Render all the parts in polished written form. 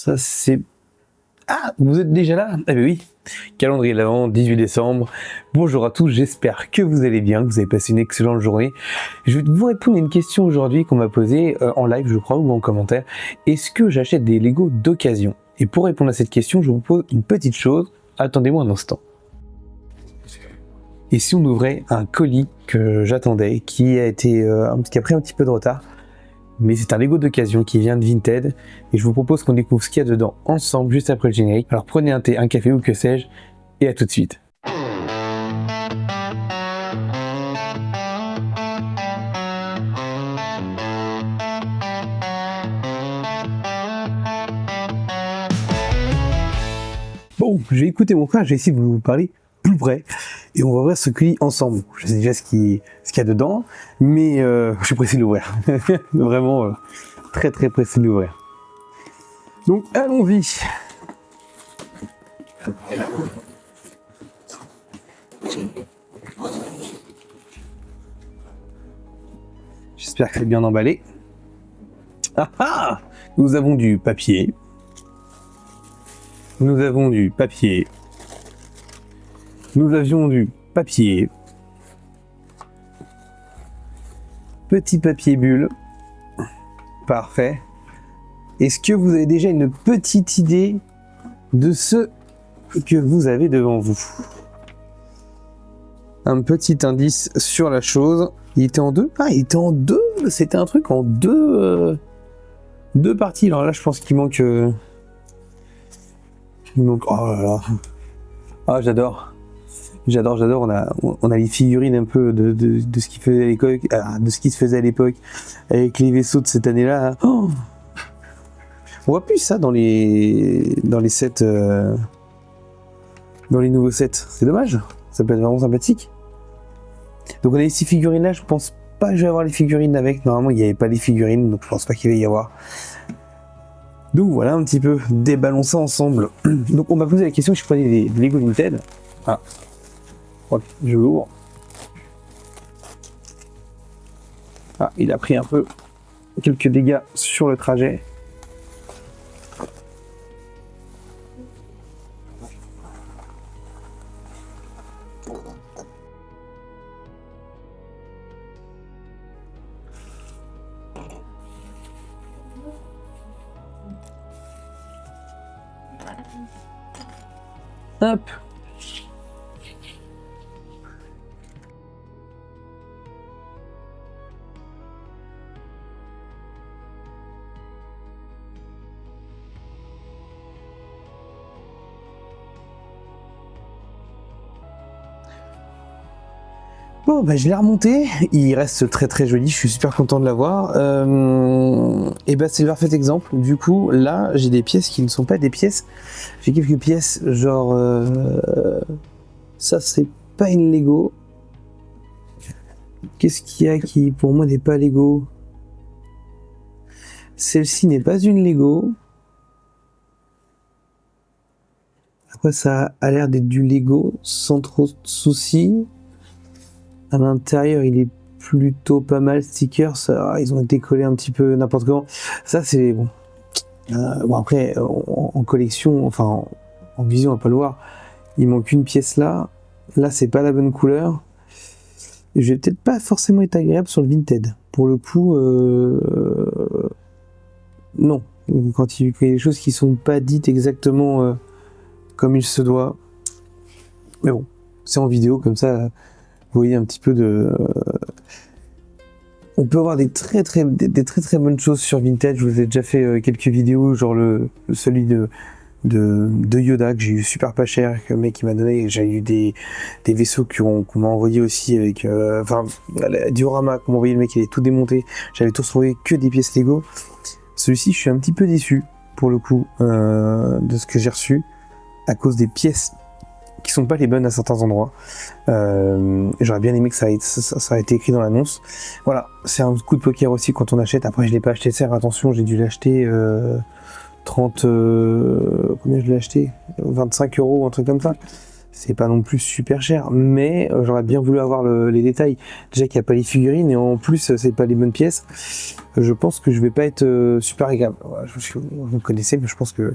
Ça c'est... Ah, vous êtes déjà là? Ah ben oui, calendrier de l'Avent, 18 décembre. Bonjour à tous, j'espère que vous allez bien, que vous avez passé une excellente journée. Je vais vous répondre à une question aujourd'hui qu'on m'a posée en live, je crois, ou en commentaire. Est-ce que j'achète des Lego d'occasion? Et pour répondre à cette question, je vous pose une petite chose. Attendez-moi un instant. Et si on ouvrait un colis que j'attendais, qui a pris un petit peu de retard, mais c'est un Lego d'occasion qui vient de Vinted, et je vous propose qu'on découvre ce qu'il y a dedans ensemble juste après le générique. Alors prenez un thé, un café ou que sais-je, et à tout de suite. Bon, je vais écouter mon frère, je vais essayer de vous parler plus près, et on va ouvrir ce colis ensemble. Je sais déjà ce qu'il y a dedans, mais je suis pressé de l'ouvrir. Vraiment très très pressé de l'ouvrir. Donc allons-y. J'espère que c'est bien emballé. Ah ah! Nous avons du papier. Nous avons du papier. Nous avions du papier. Petit papier bulle. Parfait. Est-ce que vous avez déjà une petite idée de ce que vous avez devant vous? Un petit indice sur la chose. Il était en deux? Ah, il était en deux. C'était un truc en deux parties. Alors là, je pense qu'il manque... Oh là là. Ah, j'adore. J'adore. On a les figurines un peu de ce qui faisait à l'époque, de ce qui se faisait à l'époque avec les vaisseaux de cette année-là. Oh, on voit plus ça dans les sets, dans les nouveaux sets. C'est dommage. Ça peut être vraiment sympathique. Donc on a les 6 figurines là. Je pense pas que je vais avoir les figurines avec. Normalement, il n'y avait pas les figurines, donc je pense pas qu'il va y avoir. Donc voilà un petit peu, déballons ça ensemble. Donc on m'a posé la question si je prenais des Lego Vinted. Ah, je l'ouvre. Ah, il a pris un peu quelques dégâts sur le trajet. Hop. Bon, bah, je l'ai remonté, il reste très très joli, je suis super content de l'avoir. Et bah c'est le parfait exemple. Du coup, là, j'ai des pièces qui ne sont pas des pièces. J'ai quelques pièces, genre... ça, c'est pas une Lego. Qu'est-ce qu'il y a qui, pour moi, n'est pas Lego? Celle-ci n'est pas une Lego. Après, ça a l'air d'être du Lego, sans trop de soucis. À l'intérieur, il est plutôt pas mal. Stickers, ils ont été collés un petit peu n'importe comment. Ça, c'est bon. Bon après, en collection, enfin en vision, on va pas le voir. Il manque une pièce là. Là, c'est pas la bonne couleur. Je vais peut-être pas forcément être agréable sur le Vinted. Pour le coup, non. Quand il y a des choses qui sont pas dites exactement comme il se doit. Mais bon, c'est en vidéo comme ça. Vous voyez un petit peu de... On peut avoir des très très bonnes choses sur Vinted. Je vous ai déjà fait quelques vidéos, genre celui de Yoda que j'ai eu super pas cher, que le mec qui m'a donné. J'ai eu des vaisseaux qu'on m'a envoyé aussi avec... Enfin, diorama qu'on m'a envoyé, le mec il est tout démonté. J'avais tout retrouvé que des pièces Lego. Celui-ci, je suis un petit peu déçu pour le coup de ce que j'ai reçu à cause des pièces qui sont pas les bonnes à certains endroits. J'aurais bien aimé que ça ait été écrit dans l'annonce. Voilà, c'est un coup de poker aussi quand on achète. Après, je l'ai pas acheté cher, attention, j'ai dû l'acheter 30... combien je l'ai acheté? 25 €, un truc comme ça. c'est pas non plus super cher, mais j'aurais bien voulu avoir les détails. Déjà qu'il n'y a pas les figurines et en plus c'est pas les bonnes pièces. Je pense que je vais pas être super agréable. Voilà, vous connaissez, mais je pense que...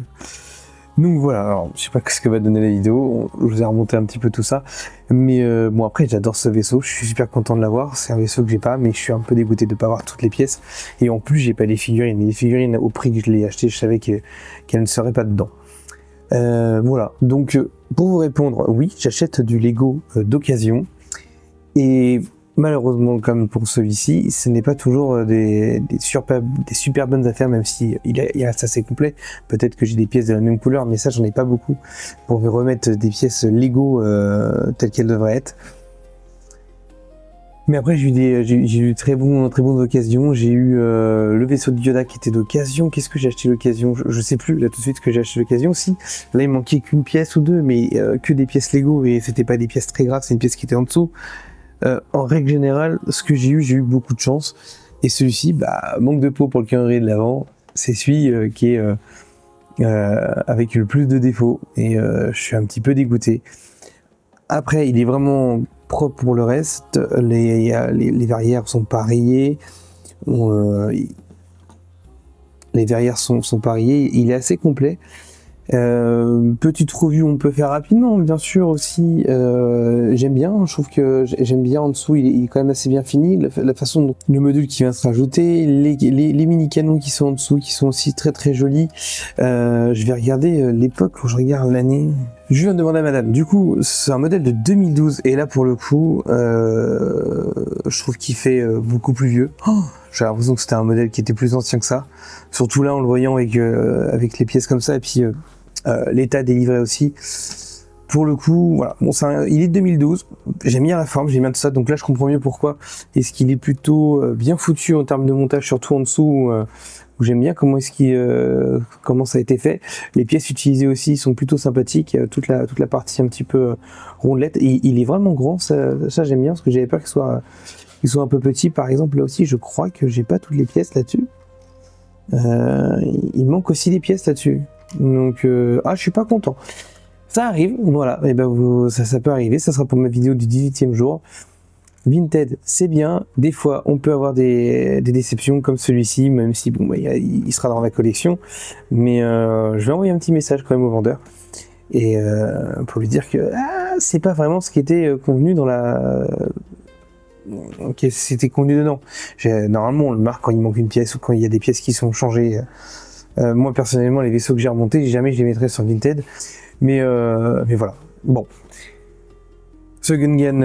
Donc voilà, alors je sais pas ce que va donner la vidéo, je vous ai remonté un petit peu tout ça, mais bon après j'adore ce vaisseau, je suis super content de l'avoir, c'est un vaisseau que j'ai pas, mais je suis un peu dégoûté de pas avoir toutes les pièces, et en plus j'ai pas les figurines, les figurines au prix que je l'ai acheté, je savais qu'elles ne seraient pas dedans. Voilà, donc pour vous répondre, oui, j'achète du Lego d'occasion, et malheureusement, comme pour celui-ci, ce n'est pas toujours des super bonnes affaires, même si il reste assez complet. Peut-être que j'ai des pièces de la même couleur, mais ça, j'en ai pas beaucoup pour me remettre des pièces Lego telles qu'elles devraient être. Mais après, j'ai eu de très bonnes occasions. J'ai eu le vaisseau de Yoda qui était d'occasion. Qu'est-ce que j'ai acheté d'occasion? Je sais plus là tout de suite ce que j'ai acheté d'occasion. Si, là, il manquait qu'une pièce ou deux, mais que des pièces Lego, et c'était pas des pièces très graves, c'est une pièce qui était en dessous. En règle générale, ce que j'ai eu beaucoup de chance. Et celui-ci, bah, manque de peau pour le calendrier de l'Avent. C'est celui qui est avec le plus de défauts. Et je suis un petit peu dégoûté. Après, il est vraiment propre pour le reste. Les verrières sont pas rayées. Les verrières sont pas rayées. Il est assez complet. Petite revue on peut faire rapidement bien sûr aussi, j'aime bien, je trouve que j'aime bien en dessous, il est quand même assez bien fini, la façon dont le module qui vient se rajouter, les mini canons qui sont en dessous qui sont aussi très très jolis. Je vais regarder l'époque où je regarde l'année. Je viens de demander à madame, du coup c'est un modèle de 2012 et là pour le coup je trouve qu'il fait beaucoup plus vieux. J'ai l'impression que c'était un modèle qui était plus ancien que ça, surtout là en le voyant avec les pièces comme ça, et puis l'état des livrets aussi. Pour le coup, voilà, bon, il est de 2012, j'aime bien la forme, j'aime bien tout ça, donc là je comprends mieux pourquoi est-ce qu'il est plutôt bien foutu en termes de montage, surtout en dessous, où j'aime bien comment ça a été fait. Les pièces utilisées aussi sont plutôt sympathiques, toute la partie un petit peu rondelette, et il est vraiment grand, ça j'aime bien, parce que j'avais peur qu'il soit un peu petit. Par exemple là aussi je crois que j'ai pas toutes les pièces là-dessus, il manque aussi des pièces là-dessus, donc je suis pas content. Ça arrive, voilà, et ben ça peut arriver, ça sera pour ma vidéo du 18e jour. Vinted, c'est bien, des fois on peut avoir des déceptions comme celui-ci, même si bon, il sera dans la collection, mais je vais envoyer un petit message quand même au vendeur, et pour lui dire que c'est pas vraiment ce qui était convenu dans c'était convenu dedans. Normalement on le marque quand il manque une pièce ou quand il y a des pièces qui sont changées. Moi personnellement les vaisseaux que j'ai remontés, jamais je les mettrais sur Vinted, mais voilà. Bon, ce Gungan,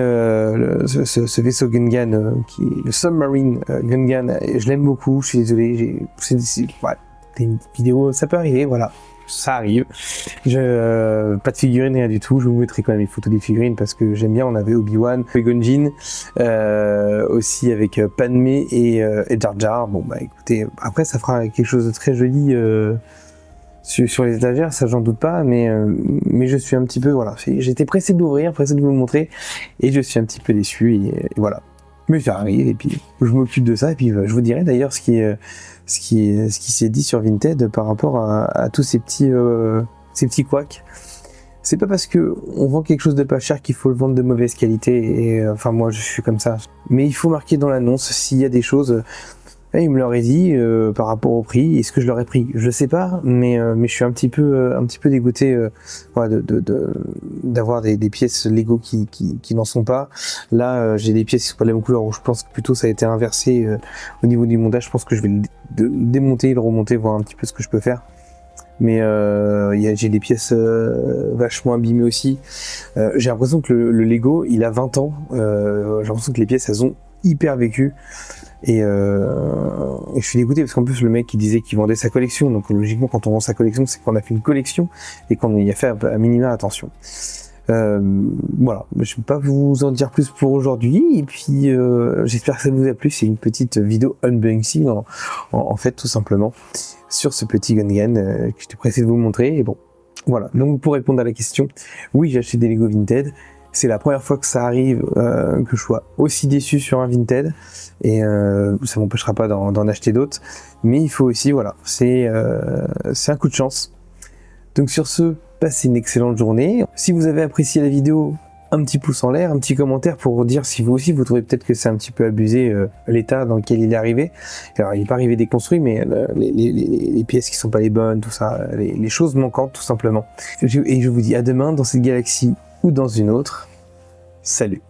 ce vaisseau Gungan qui est le Submarine Gungan, je l'aime beaucoup. Je suis désolé, c'est une vidéo, ça peut arriver, voilà. Ça arrive. Pas de figurines, rien du tout. Je vous mettrai quand même les photos des figurines parce que j'aime bien. On avait Obi-Wan, Qui-Gon Jinn, aussi avec Padmé et Jar Jar. Bon bah écoutez, après ça fera quelque chose de très joli sur les étagères, ça j'en doute pas, mais je suis un petit peu, voilà, j'étais pressé de l'ouvrir, pressé de vous le montrer, et je suis un petit peu déçu, et voilà. Mais ça arrive, et puis je m'occupe de ça, et puis je vous dirai d'ailleurs ce qui s'est dit sur Vinted par rapport à tous ces petits couacs. C'est pas parce que on vend quelque chose de pas cher qu'il faut le vendre de mauvaise qualité, et enfin moi je suis comme ça. Mais il faut marquer dans l'annonce s'il y a des choses. Il me l'aurait dit par rapport au prix. Est-ce que je l'aurais pris? Je sais pas, mais je suis un petit peu dégoûté voilà, d'avoir des pièces Lego qui n'en sont pas. Là, j'ai des pièces qui sont pas de la même couleur, où je pense que plutôt ça a été inversé au niveau du montage. Je pense que je vais le démonter, le remonter, voir un petit peu ce que je peux faire. Mais j'ai des pièces vachement abîmées aussi. J'ai l'impression que le Lego, il a 20 ans. J'ai l'impression que les pièces, elles ont hyper vécu. Et je suis dégoûté parce qu'en plus le mec il disait qu'il vendait sa collection, donc logiquement quand on vend sa collection c'est qu'on a fait une collection et qu'on y a fait à minima attention. Voilà, je vais pas vous en dire plus pour aujourd'hui, et puis j'espère que ça vous a plu. C'est une petite vidéo unboxing en fait tout simplement sur ce petit Gungan que j'étais pressé de vous montrer. Et bon voilà, donc pour répondre à la question, oui j'ai acheté des Lego Vinted. C'est la première fois que ça arrive que je sois aussi déçu sur un Vinted, et ça m'empêchera pas d'en acheter d'autres, mais il faut aussi, voilà, c'est un coup de chance. Donc sur ce, passez une excellente journée. Si vous avez apprécié la vidéo, un petit pouce en l'air, un petit commentaire pour dire si vous aussi vous trouvez peut-être que c'est un petit peu abusé l'état dans lequel il est arrivé. Alors il n'est pas arrivé déconstruit, mais les pièces qui sont pas les bonnes, tout ça, les choses manquantes tout simplement. Et je vous dis à demain dans cette galaxie ou dans une autre. Salut.